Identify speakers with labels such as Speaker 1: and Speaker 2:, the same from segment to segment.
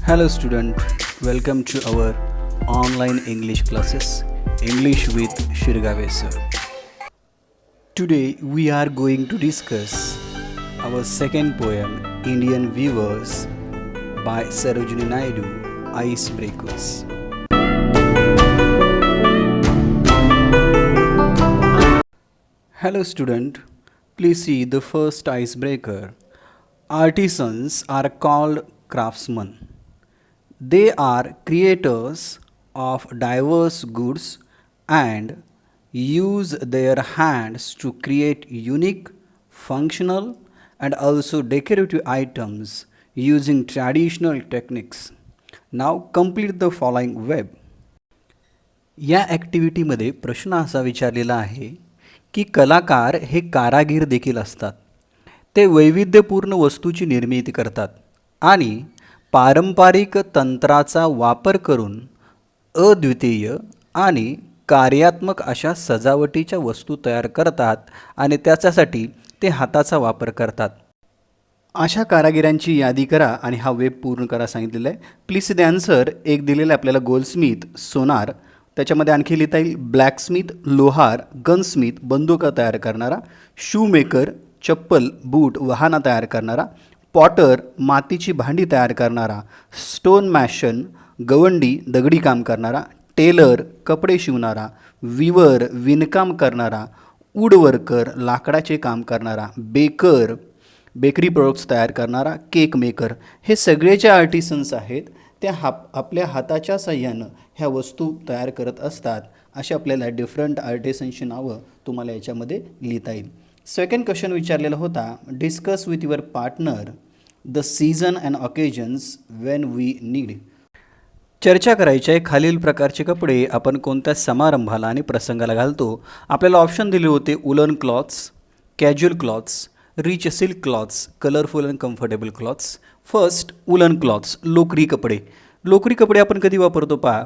Speaker 1: Hello student, welcome to our online English classes, English with Shirgave sir. Today we are going to discuss our second poem, Indian Weavers by Sarojini Naidu, Icebreakers. Hello student, please see the first icebreaker. Artisans are called craftsmen. They are creators of diverse goods and use their hands to create unique, functional, and also decorative items using traditional techniques. Now complete the following web. या ॲक्टिव्हिटीमध्ये प्रश्न असा विचारलेला आहे की कलाकार हे कारागीर देखील असतात. ते वैविध्यपूर्ण वस्तूची निर्मिती करतात आणि पारंपरिक तंत्राचा वापर करून अद्वितीय आणि कार्यात्मक अशा सजावटीच्या वस्तू तयार करतात आणि त्याच्यासाठी ते हाताचा वापर करतात. अशा कारागिरांची यादी करा आणि हा वेब पूर्ण करा सांगितलेलं आहे. प्लीज द आन्सर एक दिलेलं आहे आपल्याला गोल्डस्मिथ, सोनार, त्याच्यामध्ये आणखी लिहिता येईल ब्लॅकस्मिथ, लोहार, गनस्मिथ, बंदुका तयार करणारा, शू मेकर, चप्पल, बूट, वाहना तयार करणारा, पॉटर, मातीची भांडी तयार करणारा, स्टोन मॅशन, गवंडी, दगडी काम करणारा, टेलर, कपडे शिवणारा, विवर, विणकाम करणारा, वूडवर्कर, लाकडाचे काम करणारा, बेकर, बेकरी प्रोडक्ट्स तयार करणारा, केक मेकर, हे सगळे जे आर्टिसन्स आहेत ते आपल्या हाताच्या साह्यानं ह्या वस्तू तयार करत असतात. असे आपल्याला डिफरंट आर्टिसन्सची नावं तुम्हाला याच्यामध्ये लिहिता येईल. सेकंड क्वेश्चन विचारलेला होता, discuss with your partner the season and occasions when we need. चर्चा करायची आहे खालील प्रकारचे कपडे आपण कोणत्या समारंभाला आणि प्रसंगाला घालतो. आपल्याला ऑप्शन दिले होते उलन clothes, casual clothes, rich silk clothes, colourful and comfortable clothes. First उलन क्लॉथ्स, लोकरी कपडे. लोकरी कपडे आपण कधी वापरतो पहा,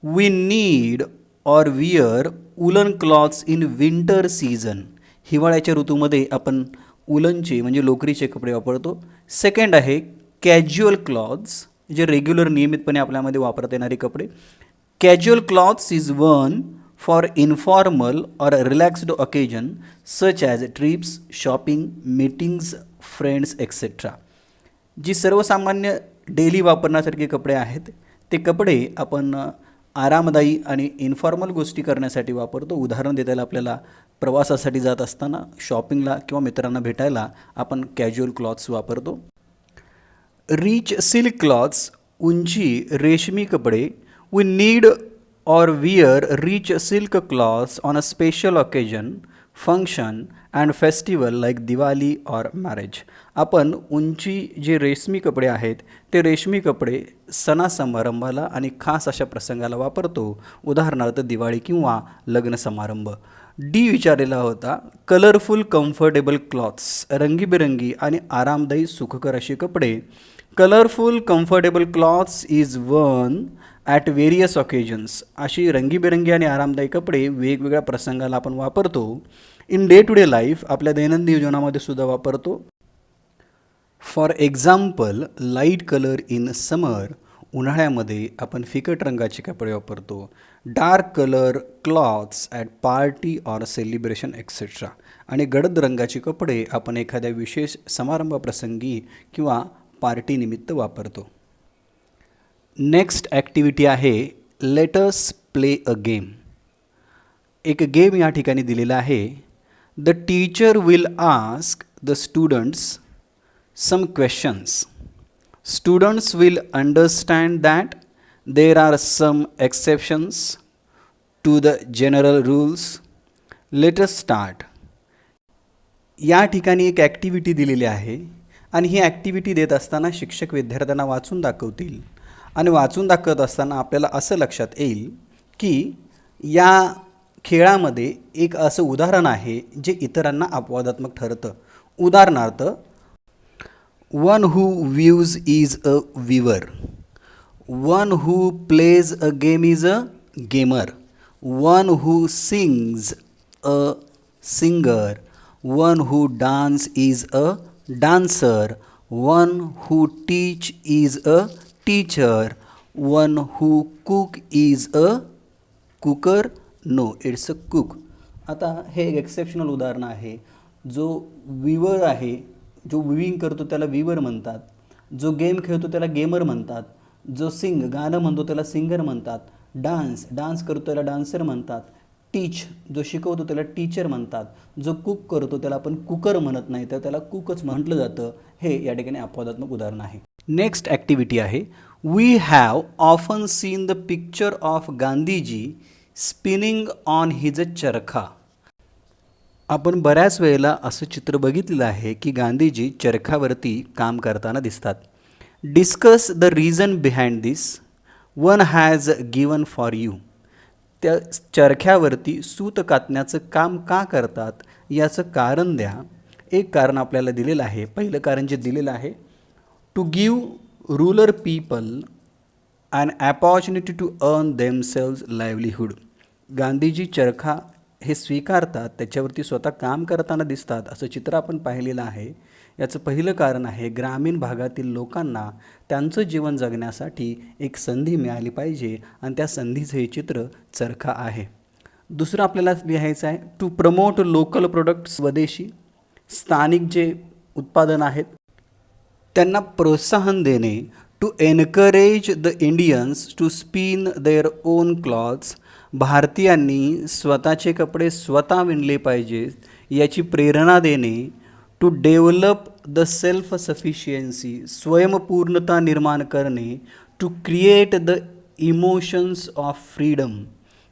Speaker 1: वी नीड ऑर वियर उलन क्लॉथ्स इन विंटर सीझन. हिवाळ्याच्या ऋतूमध्ये आपण उलनचे म्हणजे लोकरीचे कपडे वापरतो. सेकंड आहे कॅज्युअल क्लॉथ्स, जे रेग्युलर नियमितपणे आपल्यामध्ये वापरता येणारे कपडे. Casual clothes is one for informal or relaxed occasion such as trips, shopping, meetings, friends etcetera. जी सर्वसामान्य डेली वापरण्यासारखे कपडे आहेत ते कपडे आपण आरामदायी आणि इन्फॉर्मल गोष्टी करण्यासाठी वापरतो. उदाहरण देता येईल आपल्याला प्रवासासाठी जात असताना, शॉपिंगला किंवा मित्रांना भेटायला आपण कॅज्युअल क्लॉथ्स वापरतो. रिच सिल्क क्लॉथ्स, उंची रेशमी कपडे. We need or wear rich silk cloths on a special occasion, function and festival like Diwali or marriage. आपण उंची जे रेशमी कपडे आहेत ते रेशमी कपडे सणा समारंभाला आणि खास अशा प्रसंगाला वापरतो. उदाहरणार्थ दिवाळी किंवा लग्न समारंभ. डी विचारलेला होता कलरफुल कम्फर्टेबल क्लॉथ्स, रंगीबेरंगी आणि आरामदायी सुखकर असे कपडे. Colourful comfortable clothes is one at various occasions. अशी रंगीबेरंगी आणि आरामदायी कपडे वेगवेगळ्या प्रसंगाला आपण वापरतो. In day to day life, आपल्या दैनंदिन जीवनामध्ये सुद्धा वापरतो. For example light colour in summer, उन्हाळ्यामध्ये आपण फिकट रंगाचे कपडे वापरतो. Dark colour clothes at party or celebration etcetera. आणि गडद रंगाचे कपडे आपण एखाद्या विशेष समारंभप्रसंगी किंवा पार्टीनिमित्त वापरतो. नेक्स्ट ॲक्टिव्हिटी आहे let us play a game. एक गेम या ठिकाणी दिलेला आहे. The teacher will ask the students some questions. Students will understand that there are some exceptions to the general rules. Let us start. या ठिकाणी एक activity दिलेली आहे आणि ही ॲक्टिव्हिटी देत असताना शिक्षक विद्यार्थ्यांना वाचून दाखवतील आणि वाचून दाखवत असताना आपल्याला असं लक्षात येईल की या खेळामध्ये एक असं उदाहरण आहे जे इतरांना अपवादात्मक ठरतं. उदाहरणार्थ, one who views is a viewer, one who plays a game is a gamer, one who sings a singer, one who dance is a dancer, one who teach is a teacher. One who cook is a cooker. No, it's a cook. आता हे एक exceptional उदाहरण आहे. जो विवर आहे, जो viewing करतो त्याला विवर म्हणतात. जो गेम खेळतो त्याला गेमर म्हणतात. जो गाणं म्हणतो त्याला सिंगर म्हणतात. डान्स करतो त्याला डान्सर म्हणतात. टीच, जो शिकवतो त्याला टीचर म्हणतात. जो कुक करतो त्याला आपण कुकर म्हणत नाही, तर त्याला कुकच म्हटलं जातं. हे या ठिकाणी अपवादात्मक उदाहरण आहे. नेक्स्ट ॲक्टिव्हिटी आहे, we have often seen the picture of Gandhiji spinning on his charkha. आपण बऱ्याच वेळेला असं चित्र बघितलेलं आहे की गांधीजी चरखावरती काम करताना दिसतात. Discuss the reason behind this. One has given for you. त्या चरख्यावरती सूत कातण्याचं काम का करतात याचं कारण द्या. एक कारण आपल्याला दिलेलं आहे. पहिलं कारण जे दिलेलं आहे, to give rural people an opportunity to earn themselves livelihood. Gandhiji चरखा हे स्वीकारतात, त्याच्यावरती स्वतः काम करताना दिसतात, असं चित्र आपण पाहिलेलं आहे. याचं पहिलं कारण आहे, ग्रामीण भागातील लोकांना त्यांचं जीवन जगण्यासाठी एक संधी मिळाली पाहिजे आणि त्या संधीचं हे चित्र चरखा आहे. दुसरं आपल्याला लिहायचं आहे, टू प्रमोट लोकल प्रोडक्ट्स. स्वदेशी स्थानिक जे उत्पादन आहेत त्यांना प्रोत्साहन देणे. To encourage the Indians to spin their own clothes. भारतीयांनी स्वतःचे कपडे स्वतः विणले पाहिजेत याची प्रेरणा देणे. To develop the self sufficiency. स्वयंपूर्णता निर्माण करणे. To create the emotions of freedom.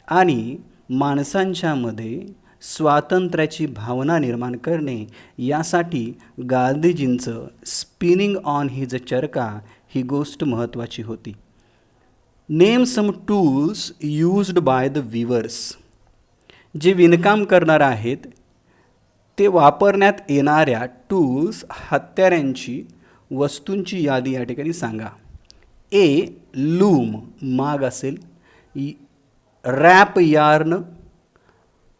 Speaker 1: आणि माणसांच्यामध्ये स्वातंत्र्याची भावना निर्माण करणे यासाठी गांधीजींचं स्पिनिंग ऑन हिज चरखा ही गोष्ट महत्त्वाची होती. Name some tools used by the weavers. जे विणकाम करणार आहेत ते वापरण्यात येणाऱ्या टूल्स, हत्यारांची, वस्तूंची यादी या ठिकाणी सांगा. ए, लूम, माग असेल. रॅप यार्न,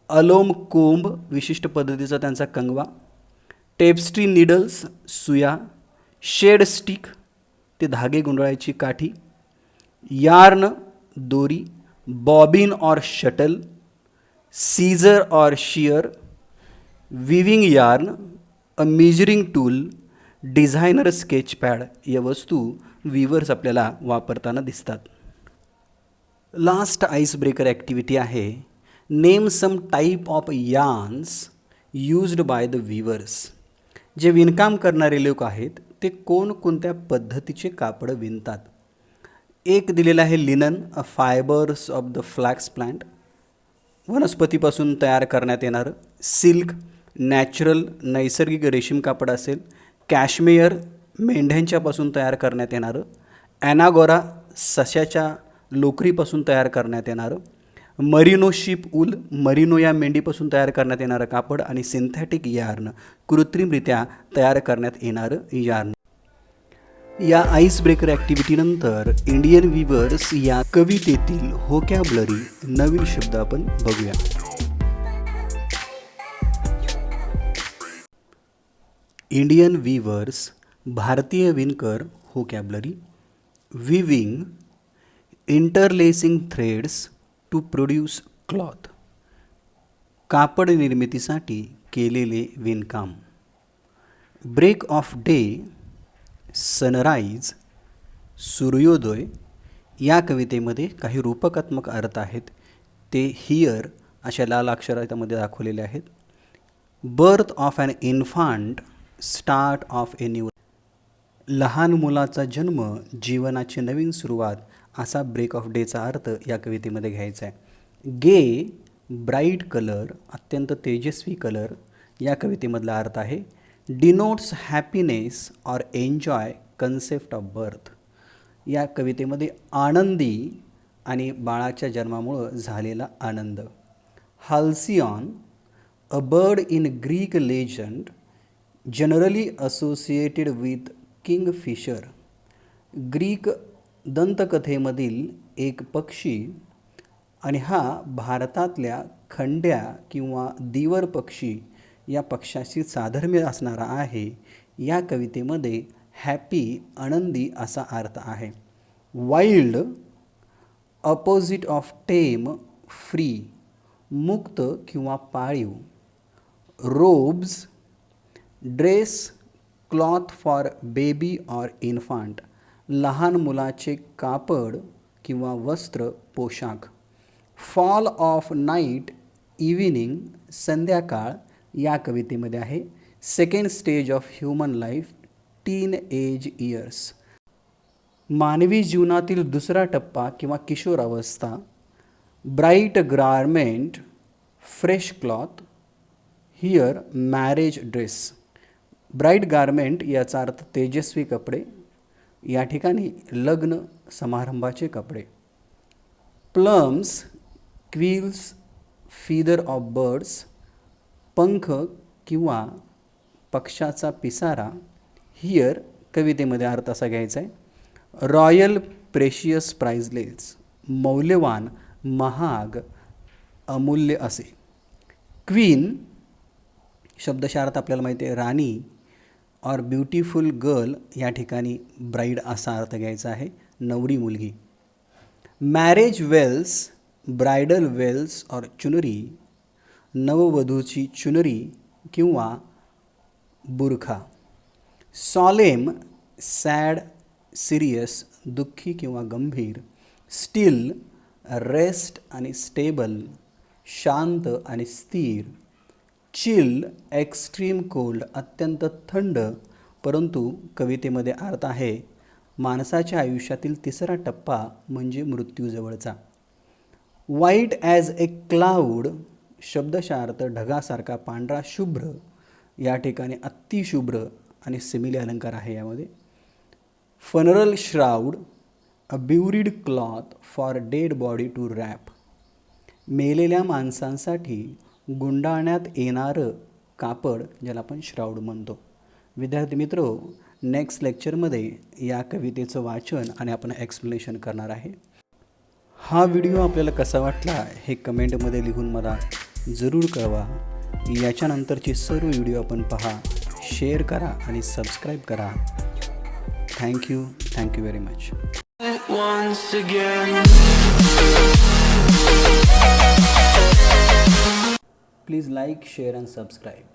Speaker 1: अलोम कोंब, विशिष्ट पद्धतीचा त्यांचा कंगवा. टेप्स्ट्री निडल्स, सुया. शेड स्टिक, ते धागे गुंडाळायची काठी. यार्न, दोरी. बॉबिन और शटल. सीझर और shear. Weaving yarn, a measuring tool. Designer sketch pad. या वस्तू विवर्स आपल्याला वापरताना दिसतात. लास्ट आईस ब्रेकर ॲक्टिव्हिटी आहे, name some type of yarns used by the weavers. जे विणकाम करणारे लोक आहेत ते कोणकोणत्या पद्धतीचे कापड विणतात. एक दिलेलं आहे linen, a fibres of the flax plant, वनस्पतीपासून तयार करण्यात येणारं. सिल्क, नॅचरल नैसर्गिक रेशीम कापड असेल. कॅशमेयर, मेंढ्यांच्यापासून तयार करण्यात येणारं. ॲनागोरा, सशाच्या लोकरीपासून तयार करण्यात येणारं. मरिनो शिप ऊल, मरिनो या मेंढीपासून तयार करण्यात येणारं कापड. आणि सिंथेटिक यार्न, कृत्रिमरित्या तयार करण्यात येणारं यार्न. या आईस ब्रेकर ॲक्टिव्हिटीनंतर इंडियन विवर्स या कवितेतील व्होकॅब्युलरी नवीन शब्द आपण बघूया. इंडियन विवर्स, भारतीय विणकर. Vocabulary, weaving, interlacing threads to produce cloth, कापड निर्मितीसाठी केलेले विणकाम. ब्रेक ऑफ डे, सनराईज, सूर्योदय. या कवितेमध्ये काही रूपकात्मक अर्थ आहेत, ते हिअर अशा लाल अक्षरामध्ये दाखवलेले आहेत. Birth of an infant, start of a new. लहान मुलाचा जन्म, जीवनाची नवीन सुरुवात, असा ब्रेक ऑफ डेचा अर्थ या कवितेमध्ये घ्यायचा आहे. गे, ब्राईट कलर, अत्यंत तेजस्वी कलर, या कवितेमधला अर्थ आहे. Denotes happiness or enjoy concept of birth. या कवितेमध्ये आनंदी आणि बाळाच्या जन्मामुळं झालेला आनंद. Halcyon, a bird in Greek legend generally associated with kingfisher. Greek दंतकथेमधील एक पक्षी आणि हा भारतातल्या खंड्या किंवा दिवर पक्षी या पक्षाशी साधर्म्य असणारा आहे. या कवितेमध्ये हॅपी, आनंदी असा अर्थ आहे. Wild opposite of TEM free, मुक्त किंवा पाळीव. Ropes dress cloth for baby or infant, लहान मुलाचे कापड किंवा वस्त्र पोशाख. फॉल ऑफ नाईट इव्हिनिंग, संध्याकाळ या कवितेमध्ये आहे. Second stage of human life, teen age years, मानवी जीवनातील दुसरा टप्पा किंवा किशोरावस्था. Bright garment fresh cloth, here marriage dress. Bright garment याचा अर्थ तेजस्वी कपडे, या ठिकाणी लग्न समारंभाचे कपडे. Plumes quills feather of birds, पंख किंवा पक्षाचा पिसारा. हिअर कवितेमध्ये अर्थ असा घ्यायचा आहे, रॉयल प्रेशियस प्राइजलेस, मौल्यवान महाग अमूल्य असे. क्वीन शब्दशः अर्थ आपल्याला माहिती आहे राणी, और ब्युटिफुल गर्ल या ठिकाणी ब्राईड असा अर्थ घ्यायचा आहे, नवरी मुलगी. मॅरेज वेल्स ब्रायडल वेल्स और चुनरी, नववधूची चुनरी किंवा बुरखा. सॉलेम सॅड सिरियस, दुःखी किंवा गंभीर. स्टील रेस्ट आणि स्टेबल, शांत आणि स्थिर. चिल एक्स्ट्रीम कोल्ड, अत्यंत थंड. परंतु कवितेमध्ये अर्थ आहे माणसाच्या आयुष्यातील तिसरा टप्पा म्हणजे मृत्यूजवळचा. व्हाईट ॲज ए क्लाउड, शब्दशः अर्थ ढगासारखा पांढरा शुभ्र, या ठिकाणी अतिशुभ्र आणि सिमिली अलंकार आहे यामध्ये. Funeral shroud a buried cloth for dead body to wrap, मेलेल्या माणसांसाठी गुंडाळण्यात येणारं कापड ज्याला आपण श्राउड म्हणतो. विद्यार्थी मित्रो, नेक्स्ट लेक्चरमध्ये या कवितेचं वाचन आणि आपण एक्सप्लेनेशन करणार आहे. हा व्हिडिओ आपल्याला कसा वाटला हे कमेंटमध्ये लिहून मला जरूर कळवा. याच्यानंतरचे सर्व व्हिडिओ आपण पहा, शेअर करा आणि सबस्क्राईब करा. Thank you very much. Once again. Please like, share and subscribe.